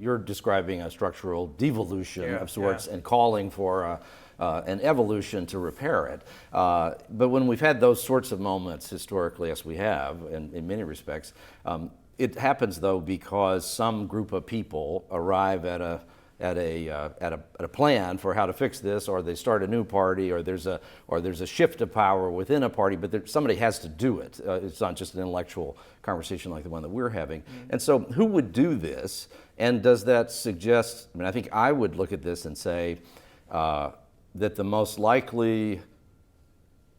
you're describing a structural devolution of sorts and calling for an evolution to repair it. But when we've had those sorts of moments historically, as we have in many respects, it happens though because some group of people arrive at a plan for how to fix this, or they start a new party, or there's a shift of power within a party, but somebody has to do it. It's not just an intellectual conversation like the one that we're having. And so who would do this? And does that suggest, I think I would look at this and say that the most likely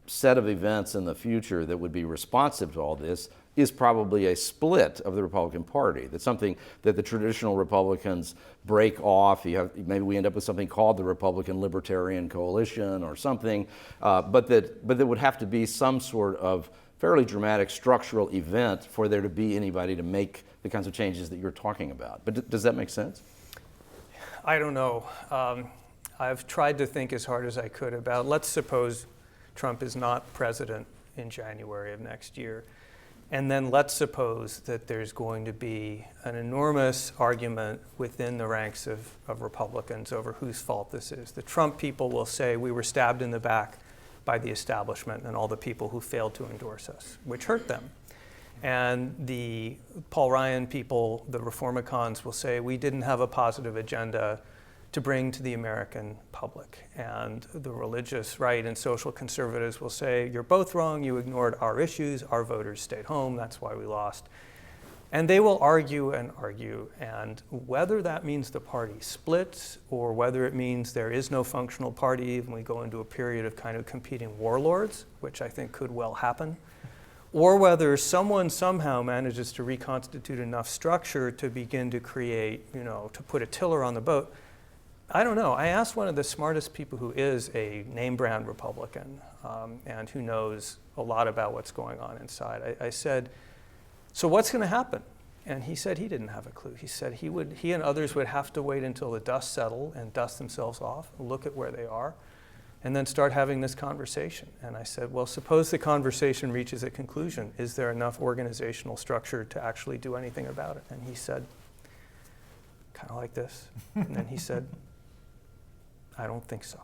set of events in the future that would be responsive to all this is probably a split of the Republican Party. That's something that the traditional Republicans break off. Maybe we end up with something called the Republican Libertarian Coalition or something, but there would have to be some sort of fairly dramatic structural event for there to be anybody to make the kinds of changes that you're talking about. But does that make sense? I don't know. I've tried to think as hard as I could about, let's suppose Trump is not president in January of next year. And then let's suppose that there's going to be an enormous argument within the ranks of Republicans over whose fault this is. The Trump people will say we were stabbed in the back by the establishment and all the people who failed to endorse us, which hurt them. And the Paul Ryan people, the Reformicons, will say we didn't have a positive agenda to bring to the American public. And the religious right and social conservatives will say, you're both wrong, you ignored our issues, our voters stayed home, that's why we lost. And they will argue and argue, and whether that means the party splits or whether it means there is no functional party and we go into a period of kind of competing warlords, which I think could well happen, or whether someone somehow manages to reconstitute enough structure to begin to create, to put a tiller on the boat. I don't know. I asked one of the smartest people who is a name brand Republican and who knows a lot about what's going on inside. I said, so what's going to happen? And he said he didn't have a clue. He said he and others would have to wait until the dust settled and dust themselves off, look at where they are, and then start having this conversation. And I said, well, suppose the conversation reaches a conclusion. Is there enough organizational structure to actually do anything about it? And he said, kind of like this. And then he said, I don't think so.